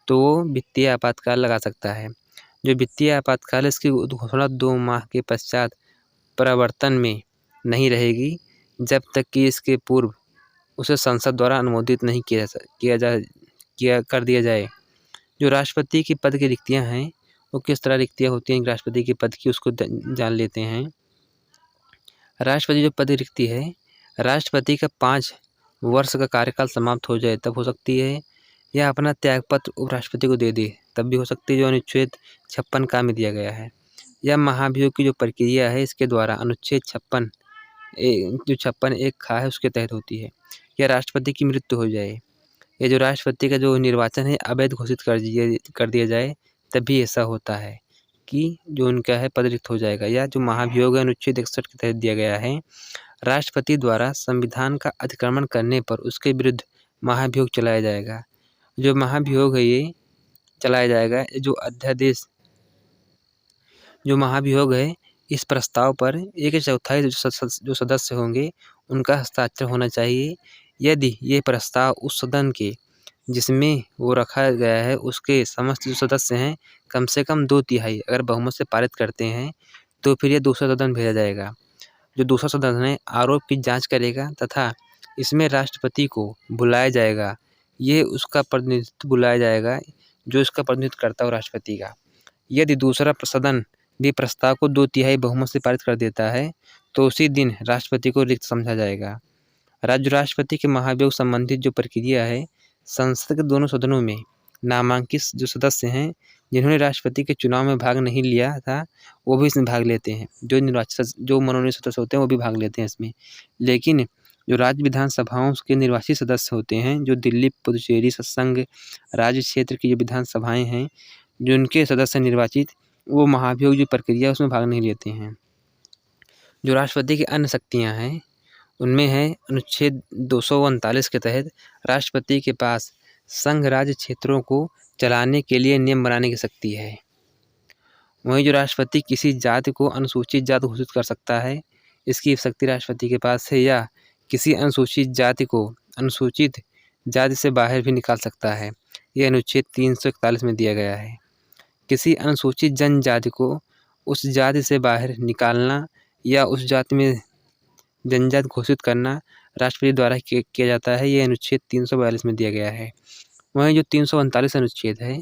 तो वो वित्तीय आपातकाल लगा सकता है। जो वित्तीय आपातकाल है इसकी घोषणा 2 माह के पश्चात प्रवर्तन में नहीं रहेगी, जब तक कि इसके पूर्व उसे संसद द्वारा अनुमोदित नहीं कर दिया जाए। जो राष्ट्रपति की पद की रिक्तियां हैं वो किस तरह रिक्तियां होती हैं राष्ट्रपति के पद की, उसको जान लेते हैं। राष्ट्रपति जो पद रिक्ति है, राष्ट्रपति का 5 वर्ष का कार्यकाल समाप्त हो जाए तब हो सकती है, या अपना त्यागपत्र उपराष्ट्रपति को दे दे तब भी हो सकती है, जो अनुच्छेद 56 का में दिया गया है। या महाभियोग की जो प्रक्रिया है इसके द्वारा अनुच्छेद 56 जो 56(1) खा है उसके तहत होती है। या राष्ट्रपति की मृत्यु हो जाए, या जो राष्ट्रपति का जो निर्वाचन है अवैध घोषित कर दिया जाए, तभी ऐसा होता है कि जो उनका है पद रिक्त हो जाएगा। या जो महाभियोग है अनुच्छेद 61 के तहत दिया गया है, राष्ट्रपति द्वारा संविधान का अतिक्रमण करने पर उसके विरुद्ध महाभियोग चलाया जाएगा। जो महाभियोग है ये चलाया जाएगा, जो महाभियोग है इस प्रस्ताव पर 1/4 जो सदस्य होंगे उनका हस्ताक्षर होना चाहिए। यदि ये प्रस्ताव उस सदन के जिसमें वो रखा गया है उसके समस्त जो सदस्य हैं कम से कम 2/3 अगर बहुमत से पारित करते हैं, तो फिर ये दूसरा सदन भेजा जाएगा। जो दूसरा सदन है आरोप की जांच करेगा तथा इसमें राष्ट्रपति को बुलाया जाएगा। ये उसका प्रतिनिधित्व बुलाया जाएगा जो इसका प्रतिनिधित्व करता हो राष्ट्रपति का। यदि दूसरा सदन भी प्रस्ताव को 2/3 बहुमत से पारित कर देता है, तो उसी दिन राष्ट्रपति को रिक्त समझा जाएगा। राष्ट्रपति के महाभियोग संबंधित जो प्रक्रिया है, संसद के दोनों सदनों में नामांकित जो सदस्य हैं जिन्होंने राष्ट्रपति के चुनाव में भाग नहीं लिया था, वो भी इसमें भाग लेते हैं। जो मनोनीत सदस्य होते हैं वो भी भाग लेते हैं इसमें। लेकिन जो राज्य विधानसभाओं के निर्वाचित सदस्य होते हैं, जो दिल्ली, पुदुचेरी, संघ राज्य क्षेत्र की जो विधानसभाएं हैं, जो उनके सदस्य निर्वाचित, वो महाभियोग जो प्रक्रिया उसमें भाग नहीं लेते हैं। जो राष्ट्रपति की अन्य शक्तियाँ हैं उनमें है अनुच्छेद 239 के तहत राष्ट्रपति के पास संघ राज्य क्षेत्रों को चलाने के लिए नियम बनाने की शक्ति है। वहीं जो राष्ट्रपति किसी जाति को अनुसूचित जाति घोषित कर सकता है, इसकी शक्ति राष्ट्रपति के पास है, या किसी अनुसूचित जाति को अनुसूचित जाति से बाहर भी निकाल सकता है। ये अनुच्छेद 341 में दिया गया है। किसी अनुसूचित जनजाति को उस जाति से बाहर निकालना या उस जाति में जनजाति घोषित करना राष्ट्रपति द्वारा किया जाता है। ये अनुच्छेद 342 में दिया गया है। वहीं जो 339 अनुच्छेद है,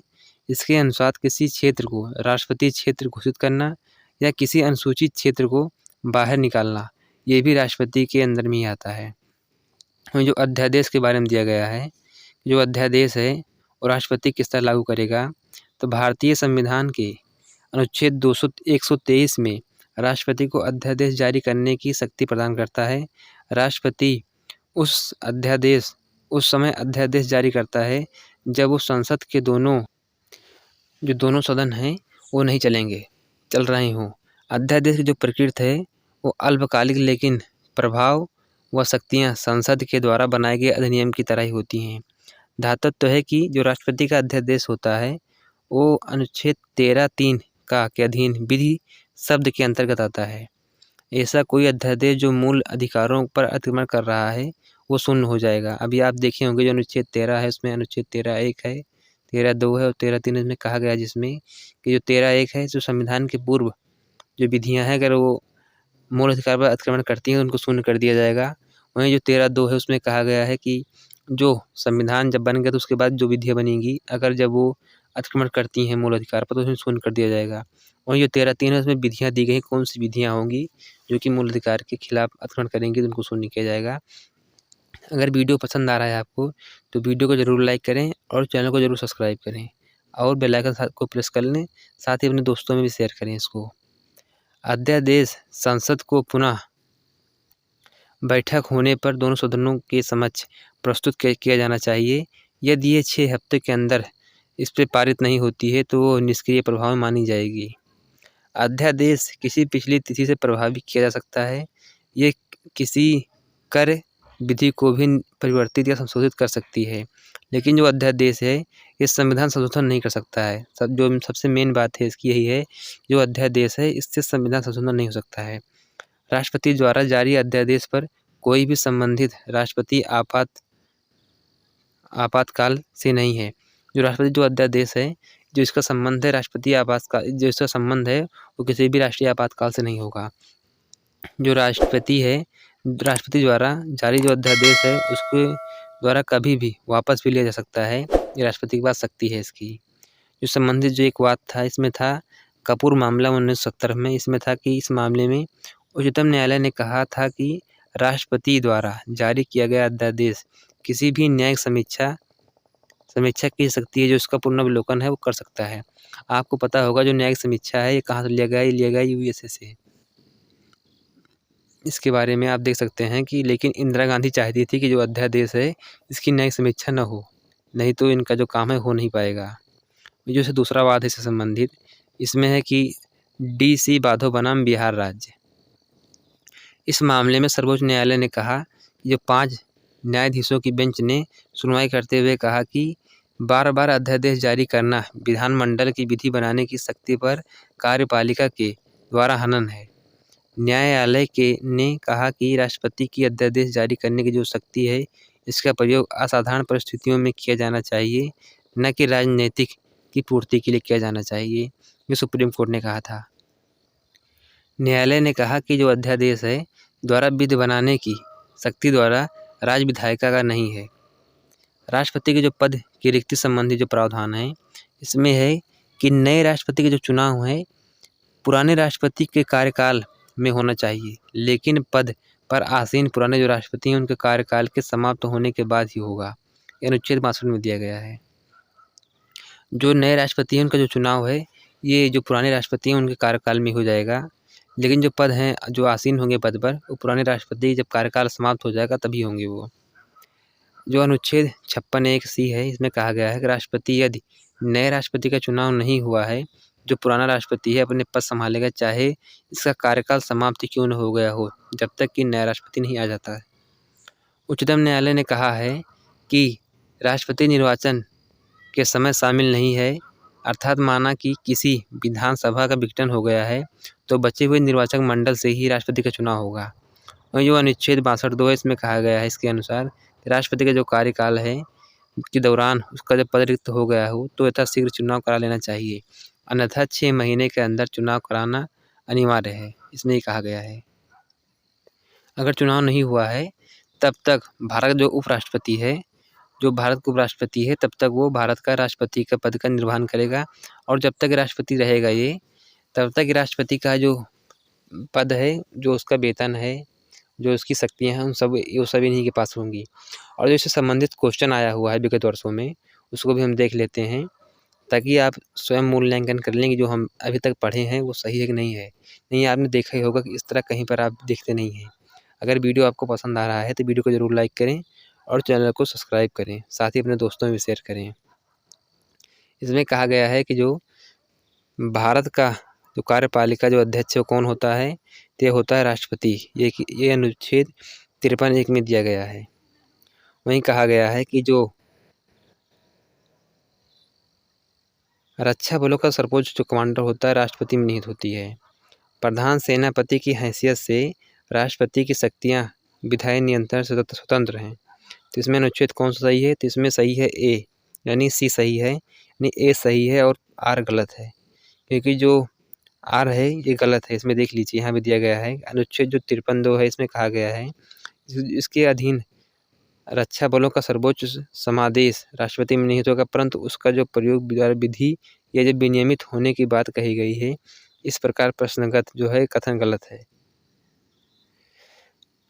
इसके अनुसार किसी क्षेत्र को राष्ट्रपति क्षेत्र घोषित करना या किसी अनुसूचित क्षेत्र को बाहर निकालना, ये भी राष्ट्रपति के अंदर में ही आता है। वहीं जो अध्यादेश के बारे में दिया गया है, जो अध्यादेश है और राष्ट्रपति किस तरह लागू करेगा, तो भारतीय संविधान के अनुच्छेद 123 में राष्ट्रपति को अध्यादेश जारी करने की शक्ति प्रदान करता है। राष्ट्रपति उस समय अध्यादेश जारी करता है जब उस संसद के दोनों सदन हैं वो नहीं चल रहे हों। अध्यादेश की जो प्रकृति है वो अल्पकालिक, लेकिन प्रभाव व शक्तियाँ संसद के द्वारा बनाए गए अधिनियम की तरह ही होती हैं। धातुत्व तो है कि जो राष्ट्रपति का अध्यादेश होता है वो अनुच्छेद 13(3) के अधीन विधि शब्द के अंतर्गत आता है। ऐसा कोई अध्यादेश जो मूल अधिकारों पर अतिक्रमण कर रहा है वो शून्य हो जाएगा। अभी आप देखे होंगे जो अनुच्छेद 13 है, उसमें अनुच्छेद 13(1) है, 13(2) है और 13(3) इसमें कहा गया, जिसमें कि जो 13(1) है, जो संविधान के पूर्व जो विधियाँ हैं, अगर वो मूल अधिकार पर अतिक्रमण करती हैं तो उनको शून्य कर दिया जाएगा। वहीं जो 13(2) है, उसमें कहा गया है कि जो संविधान जब बन गया तो उसके बाद जो विधियाँ बनेंगी, अगर जब वो अतिक्रमण करती हैं मूल अधिकार पर, तो उसमें शून्य कर दिया जाएगा। वहीं जो 13(3) है, उसमें विधियाँ दी गई, कौन सी विधियाँ होंगी जो कि मूल अधिकार के खिलाफ अतिक्रमण करेंगी, तो उनको शून्य किया जाएगा। अगर वीडियो पसंद आ रहा है आपको, तो वीडियो को ज़रूर लाइक करें और चैनल को ज़रूर सब्सक्राइब करें और बेल आइकन को प्रेस कर लें। साथ ही अपने दोस्तों में भी शेयर करें इसको। अध्यादेश संसद को पुनः बैठक होने पर दोनों सदनों के समक्ष प्रस्तुत किया जाना चाहिए। यदि ये 6 हफ्ते के अंदर इस पर पारित नहीं होती है तो वो निष्क्रिय प्रभाव मानी जाएगी। अध्यादेश किसी पिछली तिथि से प्रभावित किया जा सकता है। ये किसी कर विधि को भी परिवर्तित या संशोधित कर सकती है, लेकिन जो अध्यादेश है ये संविधान संशोधन नहीं कर सकता है। जो सबसे मेन बात है इसकी यही है, जो अध्यादेश है इससे संविधान संशोधन नहीं हो सकता है। राष्ट्रपति द्वारा जारी अध्यादेश पर कोई भी संबंधित राष्ट्रपति आपातकाल से नहीं है। जो राष्ट्रपति जो अध्यादेश है, जो इसका संबंध है राष्ट्रपति आपातकाल, जो इसका संबंध है वो किसी भी राष्ट्रीय आपातकाल से नहीं होगा। जो राष्ट्रपति द्वारा जारी जो अध्यादेश है उसके द्वारा कभी भी वापस भी लिया जा सकता है। ये राष्ट्रपति के पास शक्ति है इसकी। जो संबंधित जो एक बात था, इसमें था कपूर मामला 1970 में, इसमें था कि इस मामले में उच्चतम न्यायालय ने कहा था कि राष्ट्रपति द्वारा जारी किया गया अध्यादेश किसी भी न्यायिक समीक्षा की सकती है, जो इसका पुनर्विलोकन है वो कर सकता है। आपको पता होगा जो न्यायिक समीक्षा है ये कहाँ से लिया गया, ये लिया गया यूएसए से। इसके बारे में आप देख सकते हैं कि लेकिन इंदिरा गांधी चाहती थी कि जो अध्यादेश है इसकी न्यायिक समीक्षा न हो, नहीं तो इनका जो काम है हो नहीं पाएगा। जो से दूसरा वाद है इससे संबंधित, इसमें है कि DC बाधो बनाम बिहार राज्य। इस मामले में सर्वोच्च न्यायालय ने कहा कि जो 5 न्यायाधीशों की बेंच ने सुनवाई करते हुए कहा कि बार-बार अध्यादेश जारी करना विधानमंडल की विधि बनाने की शक्ति पर कार्यपालिका के द्वारा हनन है। न्यायालय ने कहा कि राष्ट्रपति की अध्यादेश जारी करने की जो शक्ति है इसका प्रयोग असाधारण परिस्थितियों में किया जाना चाहिए, न कि राजनीतिक की पूर्ति के लिए किया जाना चाहिए, ये सुप्रीम कोर्ट ने कहा था। न्यायालय ने कहा कि जो अध्यादेश है द्वारा विधि बनाने की शक्ति द्वारा राज्य विधायिका का नहीं है। राष्ट्रपति के जो पद की रिक्ति संबंधी जो प्रावधान है इसमें है कि नए राष्ट्रपति के जो चुनाव है पुराने राष्ट्रपति के कार्यकाल में होना चाहिए, लेकिन पद पर आसीन पुराने जो राष्ट्रपति हैं उनके कार्यकाल के समाप्त होने के बाद ही होगा। यह अनुच्छेद 62 में दिया गया है। जो नए राष्ट्रपति हैं उनका जो चुनाव है ये जो पुराने राष्ट्रपति हैं उनके कार्यकाल में हो जाएगा, लेकिन जो पद हैं जो आसीन होंगे पद पर वो पुराने राष्ट्रपति जब कार्यकाल समाप्त हो जाएगा तभी होंगे वो। जो अनुच्छेद 56(1)(c) है इसमें कहा गया है कि राष्ट्रपति यदि नए राष्ट्रपति का चुनाव नहीं हुआ है, जो पुराना राष्ट्रपति है अपने पद संभालेगा चाहे इसका कार्यकाल समाप्ति क्यों न हो गया हो, जब तक कि नया राष्ट्रपति नहीं आ जाता है। उच्चतम न्यायालय ने कहा है कि राष्ट्रपति निर्वाचन के समय शामिल नहीं है, अर्थात माना कि किसी विधानसभा का विघटन हो गया है तो बचे हुए निर्वाचक मंडल से ही राष्ट्रपति का चुनाव होगा। और जो अनुच्छेद 62 है इसमें कहा गया है इसके अनुसार राष्ट्रपति का जो कार्यकाल है के दौरान उसका जब पद रिक्त हो गया हो तो यथाशीघ्र चुनाव करा लेना चाहिए, अन्यथा 6 महीने के अंदर चुनाव कराना अनिवार्य है, इसमें ये कहा गया है। अगर चुनाव नहीं हुआ है तब तक भारत जो उपराष्ट्रपति है तब तक वो भारत का राष्ट्रपति का पद का निर्वहन करेगा और जब तक राष्ट्रपति रहेगा ये तब तक राष्ट्रपति का जो पद है, जो उसका वेतन है, जो उसकी शक्तियाँ हैं वो सब इन्हीं के पास होंगी। और जो इससे संबंधित क्वेश्चन आया हुआ है विगत वर्षों में उसको भी हम देख लेते हैं ताकि आप स्वयं मूल्यांकन कर लें कि जो हम अभी तक पढ़े हैं वो सही है कि नहीं है। नहीं आपने देखा ही होगा कि इस तरह कहीं पर आप देखते नहीं हैं। अगर वीडियो आपको पसंद आ रहा है तो वीडियो को ज़रूर लाइक करें और चैनल को सब्सक्राइब करें, साथ ही अपने दोस्तों में भी शेयर करें। इसमें कहा गया है कि जो भारत का जो कार्यपालिका जो अध्यक्ष है कौन होता है, तो ये होता है राष्ट्रपति। ये अनुच्छेद 53(1) में दिया गया है। वहीं कहा गया है कि जो रक्षा बलों का सर्वोच्च जो कमांडर होता है राष्ट्रपति में निहित होती है। प्रधान सेनापति की हैसियत से राष्ट्रपति की शक्तियाँ विधायी नियंत्रण से स्वतंत्र हैं। तो इसमें अनुच्छेद कौन सा सही है, तो इसमें सही है ए, यानी सी सही है, यानी ए सही है और आर गलत है, क्योंकि जो आर है ये गलत है। इसमें देख लीजिए यहाँ भी दिया गया है अनुच्छेद जो 53(2) है इसमें कहा गया है इसके अधीन रक्षा बलों का सर्वोच्च समादेश राष्ट्रपति में निहित होगा, परंतु उसका जो प्रयोग विधि या जो विनियमित होने की बात कही गई है इस प्रकार प्रश्नगत जो है कथन गलत है।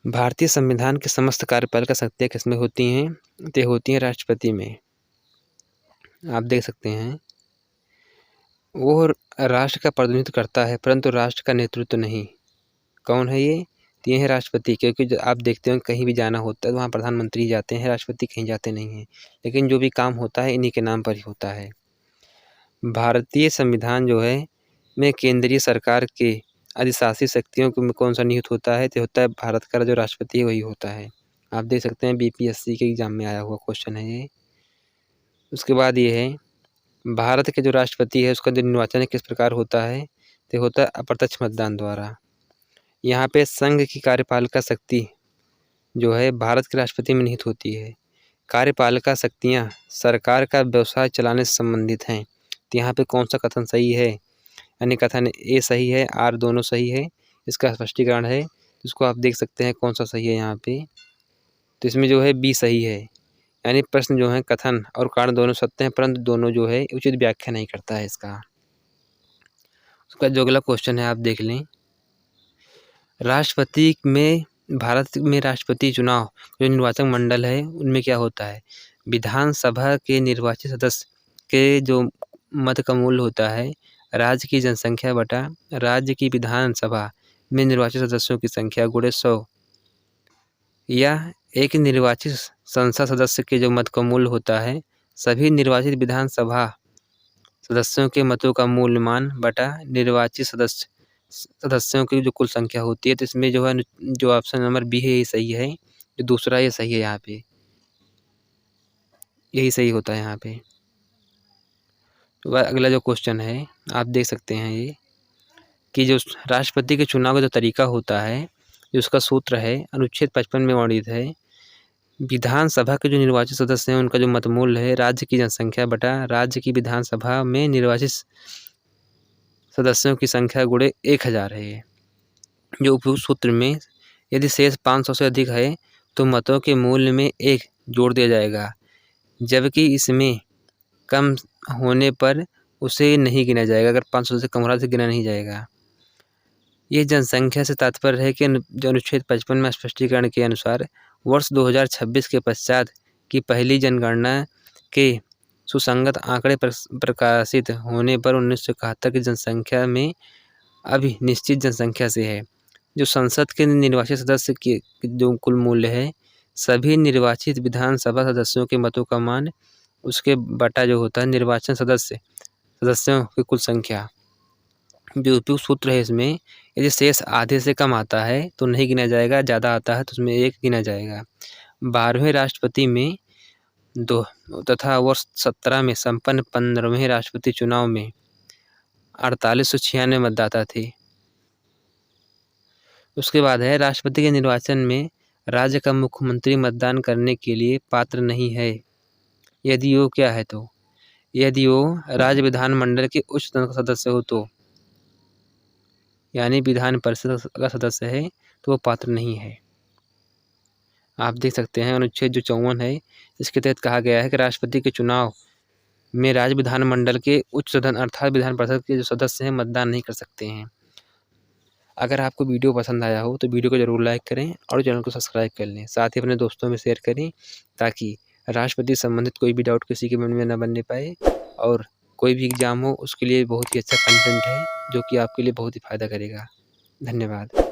भारतीय संविधान के समस्त कार्यपालिका शक्तियाँ किसमें होती हैं, तो होती हैं राष्ट्रपति में। आप देख सकते हैं वो राष्ट्र का प्रतिनिधित्व करता है परंतु राष्ट्र का नेतृत्व नहीं। कौन है ये है राष्ट्रपति, क्योंकि आप देखते हो कहीं भी जाना होता है तो वहाँ प्रधानमंत्री जाते हैं, राष्ट्रपति कहीं जाते नहीं हैं, लेकिन जो भी काम होता है इन्हीं के नाम पर ही होता है। भारतीय संविधान जो है में केंद्रीय सरकार के अधिशासी शक्तियों में कौन सा निहित होता है, तो होता है भारत का जो राष्ट्रपति है वही होता है। आप देख सकते हैं BPSC के एग्जाम में आया हुआ क्वेश्चन है ये। उसके बाद ये है भारत के जो राष्ट्रपति है उसका जो निर्वाचन किस प्रकार होता है, तो होता है अप्रत्यक्ष मतदान द्वारा। यहाँ पे संघ की कार्यपालिका शक्ति जो है भारत के राष्ट्रपति में निहित होती है। कार्यपालिका शक्तियाँ सरकार का व्यवसाय चलाने से संबंधित हैं, तो यहाँ पे कौन सा कथन सही है, यानी कथन ए सही है, आर दोनों सही है। इसका स्पष्टीकरण है, इसको आप देख सकते हैं कौन सा सही है यहाँ पे, तो इसमें जो है बी सही है, यानी प्रश्न जो है कथन और कारण दोनों सत्य हैं परंतु दोनों जो है उचित व्याख्या नहीं करता है इसका। उसका जो अगला क्वेश्चन है आप देख लें, राष्ट्रपति में भारत में राष्ट्रपति चुनाव जो निर्वाचक मंडल है उनमें क्या होता है, विधानसभा के निर्वाचित सदस्य के जो मत का मूल्य होता है राज्य की जनसंख्या बटा राज्य की विधानसभा में निर्वाचित सदस्यों की संख्या गुणे 100, या एक निर्वाचित संसद सदस्य के जो मत का मूल्य होता है सभी निर्वाचित विधानसभा सदस्यों के मतों का मूल्यमान बटा निर्वाचित सदस्यों की जो कुल संख्या होती है। तो इसमें जो है जो ऑप्शन नंबर बी है ये सही है, जो दूसरा ये सही है, यहाँ पे यही सही होता है यहाँ पे। तो अगला जो क्वेश्चन है आप देख सकते हैं ये कि जो राष्ट्रपति के चुनाव का जो तरीका होता है जो उसका सूत्र है अनुच्छेद 55 में वर्णित है, विधानसभा के जो निर्वाचित सदस्य हैं उनका जो मत मूल्य है राज्य की जनसंख्या बटा राज्य की विधानसभा में निर्वाचित सदस्यों की संख्या गुणे 1000 है। जो उपयुक्त सूत्र में यदि शेष 500 से अधिक है तो मतों के मूल्य में 1 जोड़ दिया जाएगा, जबकि इसमें कम होने पर उसे नहीं गिना जाएगा। अगर 500 से कम हो रहा तो गिना नहीं जाएगा। ये जनसंख्या से तात्पर्य है कि जो अनुच्छेद 55 में स्पष्टीकरण के अनुसार वर्ष 2026 के पश्चात की पहली जनगणना के सुसंगत आंकड़े प्रकाशित होने पर 1971 की जनसंख्या में अभी निश्चित जनसंख्या से है। जो संसद के निर्वाचित सदस्य के जो कुल मूल्य है सभी निर्वाचित विधानसभा सदस्यों के मतों का मान उसके बटा जो होता है निर्वाचन सदस्यों की कुल संख्या। जो उपयुक्त सूत्र है इसमें यदि शेष आधे से कम आता है तो नहीं गिना जाएगा, ज़्यादा आता है तो उसमें 1 गिना जाएगा। 12वें राष्ट्रपति में तथा वर्ष 17 में संपन्न 15वें राष्ट्रपति चुनाव में 4896 मतदाता थे। उसके बाद है राष्ट्रपति के निर्वाचन में राज्य का मुख्यमंत्री मतदान करने के लिए पात्र नहीं है यदि वो क्या है तो यदि वो राज्य विधानमंडल के उच्च सदन का सदस्य हो तो, यानी विधान परिषद का सदस्य है तो वो पात्र नहीं है। आप देख सकते हैं अनुच्छेद जो 54 है इसके तहत कहा गया है कि राष्ट्रपति के चुनाव में राज्य विधानमंडल के उच्च सदन अर्थात विधान परिषद के जो सदस्य हैं मतदान नहीं कर सकते हैं। अगर आपको वीडियो पसंद आया हो तो वीडियो को ज़रूर लाइक करें और चैनल को सब्सक्राइब कर लें। साथ ही अपने दोस्तों में शेयर करें ताकि राष्ट्रपति संबंधित कोई भी डाउट किसी के मन में न बनने पाए और कोई भी एग्ज़ाम हो उसके लिए बहुत ही अच्छा कंटेंट है जो कि आपके लिए बहुत ही फ़ायदा करेगा। धन्यवाद।